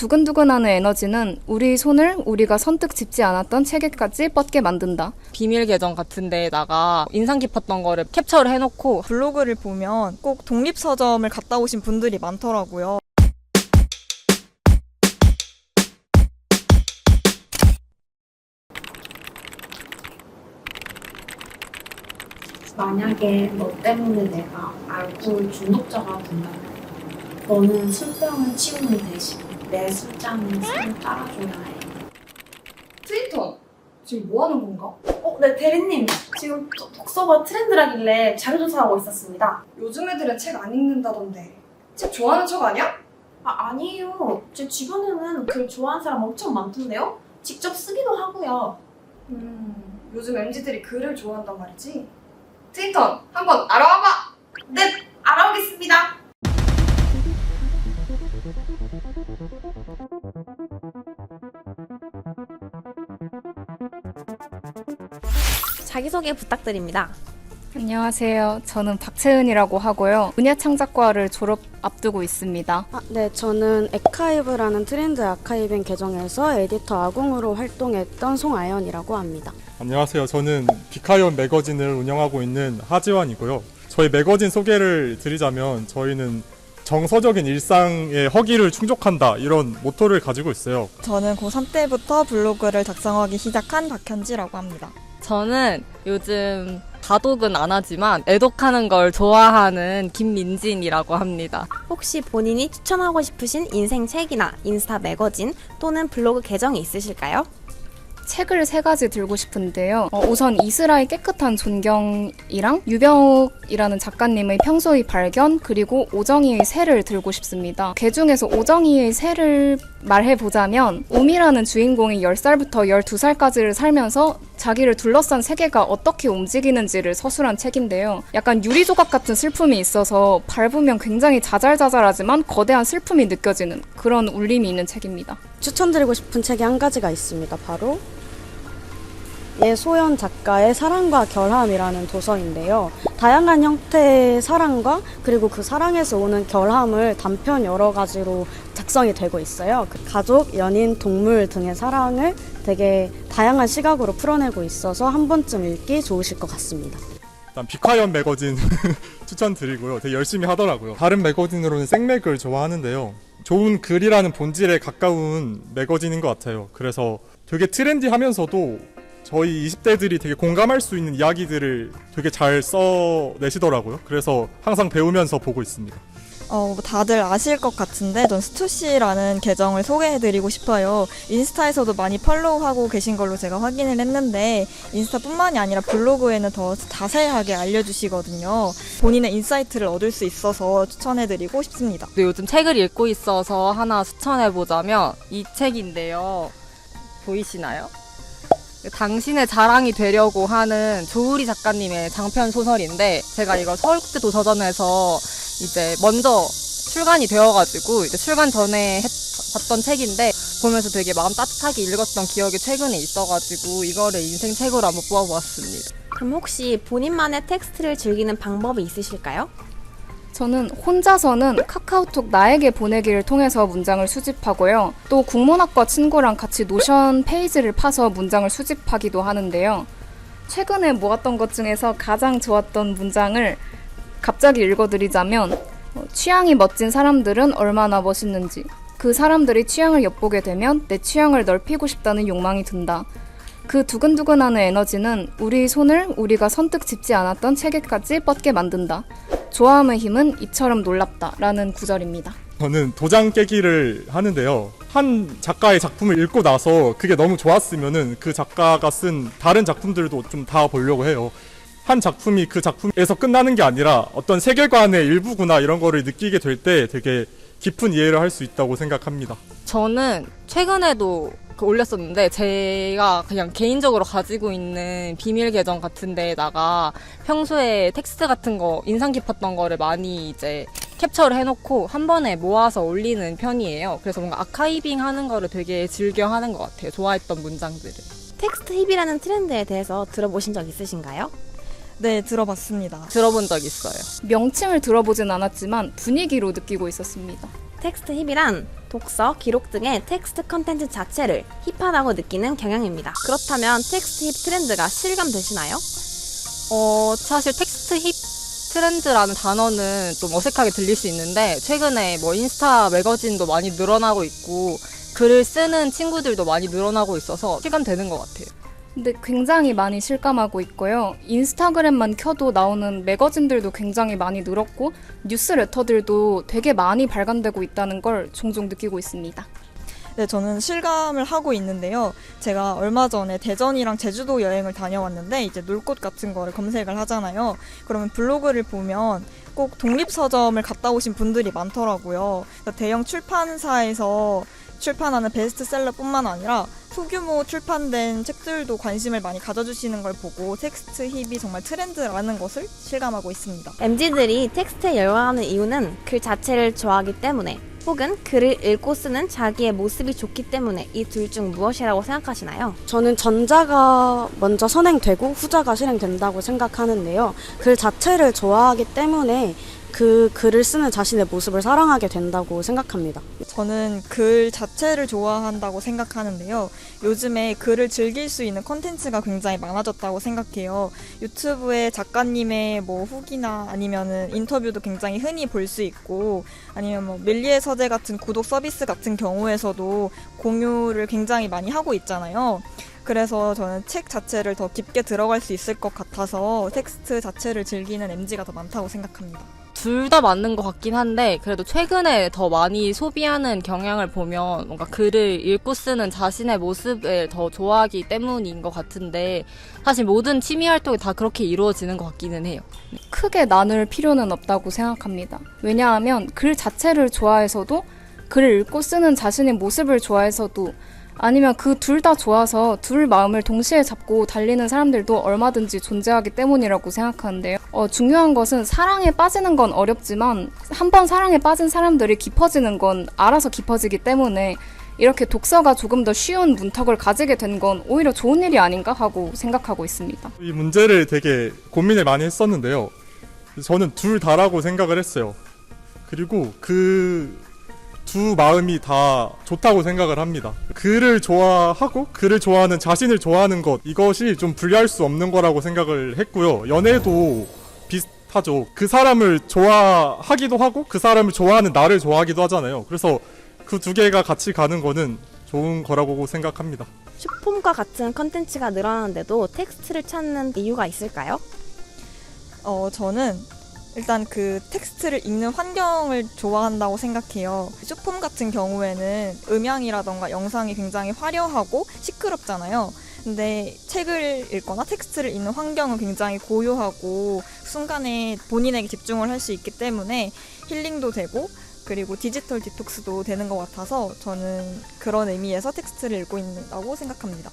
두근두근하는 에너지는 우리 손을 우리가 선뜻 짚지 않았던 책에까지 뻗게 만든다. 비밀 계정 같은 데에다가 인상 깊었던 거를 캡처를 해놓고 블로그를 보면 꼭 독립서점을 갔다 오신 분들이 많더라고요. 만약에 너 때문에 내가 알코올 중독자가 된다면 너는 술병을 치우는 대신 내 술잔에 술을 따라줘야 해. 트위터, 지금 뭐 하는 건가? 네, 대리님. 지금 독서가 트렌드라길래 자료조사하고 있었습니다. 요즘 애들은 책 안 읽는다던데. 책 좋아하는 척 아니야? 아니에요. 제 주변에는 글 좋아하는 사람 엄청 많던데요? 직접 쓰기도 하고요. 요즘 MZ들이 글을 좋아한단 말이지? 트위터, 한번 알아와봐! 네, 알아오겠습니다. 자기소개 부탁드립니다. 안녕하세요. 저는 박채은이라고 하고요. 문예창작과를 졸업 앞두고 있습니다. 네, 저는 에카이브라는 트렌드 아카이빙 계정에서 에디터 아궁으로 활동했던 송아연이라고 합니다. 안녕하세요. 저는 비카이온 매거진을 운영하고 있는 하지원이고요. 저희 매거진 소개를 드리자면 저희는 정서적인 일상의 허기를 충족한다 이런 모토를 가지고 있어요. 저는 고3 때부터 블로그를 작성하기 시작한 박현지라고 합니다. 저는 요즘 다독은 안 하지만 애독하는 걸 좋아하는 김민진이라고 합니다. 혹시 본인이 추천하고 싶으신 인생 책이나 인스타 매거진 또는 블로그 계정이 있으실까요? 책을 3가지 들고 싶은데요. 우선 이스라엘 깨끗한 존경이랑 유병욱이라는 작가님의 평소의 발견, 그리고 오정희의 새를 들고 싶습니다. 그 중에서 오정희의 새를 말해보자면 옴이라는 주인공이 10살부터 12살까지를 살면서 자기를 둘러싼 세계가 어떻게 움직이는지를 서술한 책인데요. 약간 유리조각 같은 슬픔이 있어서 밟으면 굉장히 자잘자잘하지만 거대한 슬픔이 느껴지는 그런 울림이 있는 책입니다. 추천드리고 싶은 책이 한 가지가 있습니다. 바로 예소연 작가의 사랑과 결함이라는 도서인데요. 다양한 형태의 사랑과 그리고 그 사랑에서 오는 결함을 단편 여러 가지로 작성이 되고 있어요. 가족, 연인, 동물 등의 사랑을 되게 다양한 시각으로 풀어내고 있어서 한 번쯤 읽기 좋으실 것 같습니다. 일단 비카이온 매거진 추천드리고요. 되게 열심히 하더라고요. 다른 매거진으로는 생맥을 좋아하는데요. 좋은 글이라는 본질에 가까운 매거진인 것 같아요. 그래서 되게 트렌디하면서도 저희 20대들이 되게 공감할 수 있는 이야기들을 되게 잘 써내시더라고요. 그래서 항상 배우면서 보고 있습니다. 다들 아실 것 같은데 전 스투시라는 계정을 소개해드리고 싶어요. 인스타에서도 많이 팔로우하고 계신 걸로 제가 확인을 했는데 인스타뿐만이 아니라 블로그에는 더 자세하게 알려주시거든요. 본인의 인사이트를 얻을 수 있어서 추천해드리고 싶습니다. 요즘 책을 읽고 있어서 하나 추천해보자면 이 책인데요. 보이시나요? 당신의 자랑이 되려고 하는 조우리 작가님의 장편 소설인데 제가 이걸 서울국제도서전에서 이제 먼저 출간이 되어가지고 이제 출간 전에 봤던 책인데 보면서 되게 마음 따뜻하게 읽었던 기억이 최근에 있어가지고 이거를 인생 책으로 한번 뽑아보았습니다. 그럼 혹시 본인만의 텍스트를 즐기는 방법이 있으실까요? 저는 혼자서는 카카오톡 나에게 보내기를 통해서 문장을 수집하고요. 또 국문학과 친구랑 같이 노션 페이지를 파서 문장을 수집하기도 하는데요. 최근에 모았던 것 중에서 가장 좋았던 문장을 갑자기 읽어드리자면 취향이 멋진 사람들은 얼마나 멋있는지, 그 사람들이 취향을 엿보게 되면 내 취향을 넓히고 싶다는 욕망이 든다. 그 두근두근하는 에너지는 우리 손을 우리가 선뜻 짚지 않았던 책에까지 뻗게 만든다. 좋아함의 힘은 이처럼 놀랍다 라는 구절입니다. 저는 도장 깨기를 하는데요. 한 작가의 작품을 읽고 나서 그게 너무 좋았으면은 그 작가가 쓴 다른 작품들도 좀 다 보려고 해요. 한 작품이 그 작품에서 끝나는 게 아니라 어떤 세계관의 일부구나 이런 거를 느끼게 될 때 되게 깊은 이해를 할 수 있다고 생각합니다. 저는 최근에도 올렸었는데 제가 그냥 개인적으로 가지고 있는 비밀 계정 같은 데에다가 평소에 텍스트 같은 거 인상 깊었던 거를 많이 이제 캡처를 해놓고 한 번에 모아서 올리는 편이에요. 그래서 뭔가 아카이빙 하는 거를 되게 즐겨 하는 것 같아요. 좋아했던 문장들을. 텍스트 힙이라는 트렌드에 대해서 들어보신 적 있으신가요? 네, 들어봤습니다. 들어본 적 있어요. 명칭을 들어보진 않았지만 분위기로 느끼고 있었습니다. 텍스트 힙이란 독서, 기록 등의 텍스트 컨텐츠 자체를 힙하다고 느끼는 경향입니다. 그렇다면 텍스트 힙 트렌드가 실감되시나요? 사실 텍스트 힙 트렌드라는 단어는 좀 어색하게 들릴 수 있는데 최근에 뭐 인스타 매거진도 많이 늘어나고 있고 글을 쓰는 친구들도 많이 늘어나고 있어서 실감되는 것 같아요. 근데 굉장히 많이 실감하고 있고요. 인스타그램만 켜도 나오는 매거진들도 굉장히 많이 늘었고 뉴스레터들도 되게 많이 발간되고 있다는 걸 종종 느끼고 있습니다. 네, 저는 실감을 하고 있는데요. 제가 얼마 전에 대전이랑 제주도 여행을 다녀왔는데 이제 놀 곳 같은 거를 검색을 하잖아요. 그러면 블로그를 보면 꼭 독립서점을 갔다 오신 분들이 많더라고요. 대형 출판사에서 출판하는 베스트셀러뿐만 아니라 소규모 출판된 책들도 관심을 많이 가져주시는 걸 보고 텍스트 힙이 정말 트렌드라는 것을 실감하고 있습니다. MZ들이 텍스트에 열광하는 이유는 글 자체를 좋아하기 때문에 혹은 글을 읽고 쓰는 자기의 모습이 좋기 때문에 이 둘 중 무엇이라고 생각하시나요? 저는 전자가 먼저 선행되고 후자가 실행된다고 생각하는데요. 글 자체를 좋아하기 때문에 그 글을 쓰는 자신의 모습을 사랑하게 된다고 생각합니다. 저는 글 자체를 좋아한다고 생각하는데요. 요즘에 글을 즐길 수 있는 콘텐츠가 굉장히 많아졌다고 생각해요. 유튜브에 작가님의 뭐 후기나 아니면은 인터뷰도 굉장히 흔히 볼 수 있고 아니면 뭐 밀리의 서재 같은 구독 서비스 같은 경우에서도 공유를 굉장히 많이 하고 있잖아요. 그래서 저는 책 자체를 더 깊게 들어갈 수 있을 것 같아서 텍스트 자체를 즐기는 MZ가 더 많다고 생각합니다. 둘 다 맞는 것 같긴 한데 그래도 최근에 더 많이 소비하는 경향을 보면 뭔가 글을 읽고 쓰는 자신의 모습을 더 좋아하기 때문인 것 같은데 사실 모든 취미 활동이 다 그렇게 이루어지는 것 같기는 해요. 크게 나눌 필요는 없다고 생각합니다. 왜냐하면 글 자체를 좋아해서도 글을 읽고 쓰는 자신의 모습을 좋아해서도 아니면 그 둘 다 좋아서 둘 마음을 동시에 잡고 달리는 사람들도 얼마든지 존재하기 때문이라고 생각하는데요. 중요한 것은 사랑에 빠지는 건 어렵지만 한번 사랑에 빠진 사람들이 깊어지는 건 알아서 깊어지기 때문에 이렇게 독서가 조금 더 쉬운 문턱을 가지게 된 건 오히려 좋은 일이 아닌가 하고 생각하고 있습니다. 이 문제를 되게 고민을 많이 했었는데요. 저는 둘 다라고 생각을 했어요. 그리고 그 두 마음이 다 좋다고 생각을 합니다. 글을 좋아하고 글을 좋아하는 자신을 좋아하는 것 이것이 좀 분리할 수 없는 거라고 생각을 했고요. 연애도 비슷하죠. 그 사람을 좋아하기도 하고 그 사람을 좋아하는 나를 좋아하기도 하잖아요. 그래서 그 두 개가 같이 가는 거는 좋은 거라고 생각합니다. 숏폼과 같은 컨텐츠가 늘어나는데도 텍스트를 찾는 이유가 있을까요? 저는 일단 그 텍스트를 읽는 환경을 좋아한다고 생각해요. 숏폼 같은 경우에는 음향이라던가 영상이 굉장히 화려하고 시끄럽잖아요. 근데 책을 읽거나 텍스트를 읽는 환경은 굉장히 고요하고 순간에 본인에게 집중을 할 수 있기 때문에 힐링도 되고 그리고 디지털 디톡스도 되는 것 같아서 저는 그런 의미에서 텍스트를 읽고 있다고 생각합니다.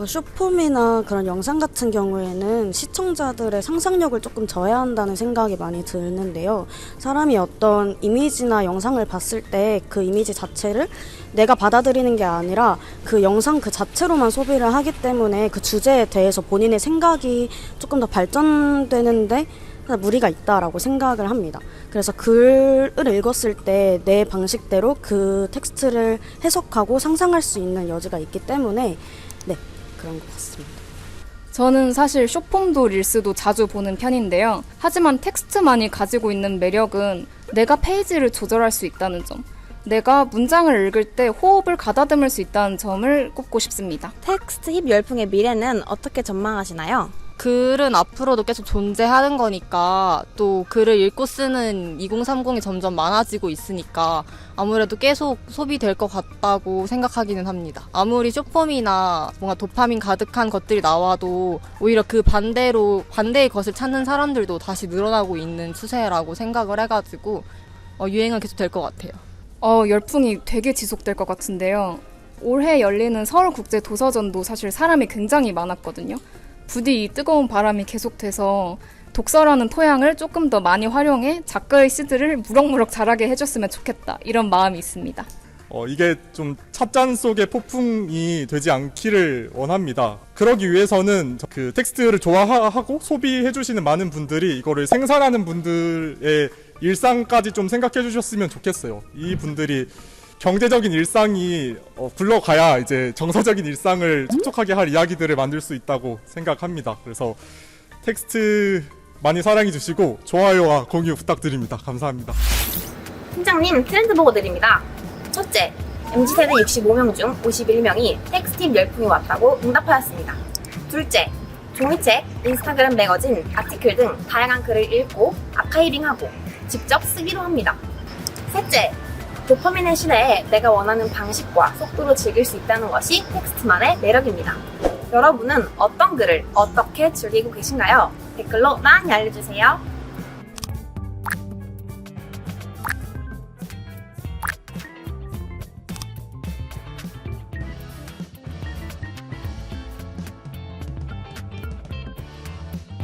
숏폼이나 그런 영상 같은 경우에는 시청자들의 상상력을 조금 저해한다는 생각이 많이 드는데요. 사람이 어떤 이미지나 영상을 봤을 때 그 이미지 자체를 내가 받아들이는 게 아니라 그 영상 그 자체로만 소비를 하기 때문에 그 주제에 대해서 본인의 생각이 조금 더 발전되는데 무리가 있다라고 생각을 합니다. 그래서 글을 읽었을 때 내 방식대로 그 텍스트를 해석하고 상상할 수 있는 여지가 있기 때문에 네, 그런 것 같습니다. 저는 사실 숏폼도 릴스도 자주 보는 편인데요. 하지만 텍스트만이 가지고 있는 매력은 내가 페이지를 조절할 수 있다는 점, 내가 문장을 읽을 때 호흡을 가다듬을 수 있다는 점을 꼽고 싶습니다. 텍스트 힙 열풍의 미래는 어떻게 전망하시나요? 글은 앞으로도 계속 존재하는 거니까 또 글을 읽고 쓰는 2030이 점점 많아지고 있으니까 아무래도 계속 소비될 것 같다고 생각하기는 합니다. 아무리 숏폼이나 뭔가 도파민 가득한 것들이 나와도 오히려 그 반대로 반대의 것을 찾는 사람들도 다시 늘어나고 있는 추세라고 생각을 해가지고 유행은 계속 될 것 같아요. 열풍이 되게 지속될 것 같은데요. 올해 열리는 서울국제도서전도 사실 사람이 굉장히 많았거든요. 부디 이 뜨거운 바람이 계속돼서 독서라는 토양을 조금 더 많이 활용해 작가의 시들을 무럭무럭 자라게 해줬으면 좋겠다 이런 마음이 있습니다. 이게 좀 찻잔 속의 폭풍이 되지 않기를 원합니다. 그러기 위해서는 그 텍스트를 좋아하고 소비해주시는 많은 분들이 이거를 생산하는 분들의 일상까지 좀 생각해 주셨으면 좋겠어요. 이 분들이 경제적인 일상이 굴러가야 이제 정서적인 일상을 촉촉하게 할 이야기들을 만들 수 있다고 생각합니다. 그래서 텍스트 많이 사랑해 주시고 좋아요와 공유 부탁드립니다. 감사합니다. 팀장님, 트렌드 보고 드립니다. 첫째, MZ세대 65명 중 51명이 텍스팁 열풍이 왔다고 응답하였습니다. 둘째, 종이책, 인스타그램 매거진, 아티클 등 다양한 글을 읽고 아카이빙하고 직접 쓰기로 합니다. 셋째, 도파민의 시대에 내가 원하는 방식과 속도로 즐길 수 있다는 것이 텍스트만의 매력입니다. 여러분은 어떤 글을 어떻게 즐기고 계신가요? 댓글로 많이 알려주세요.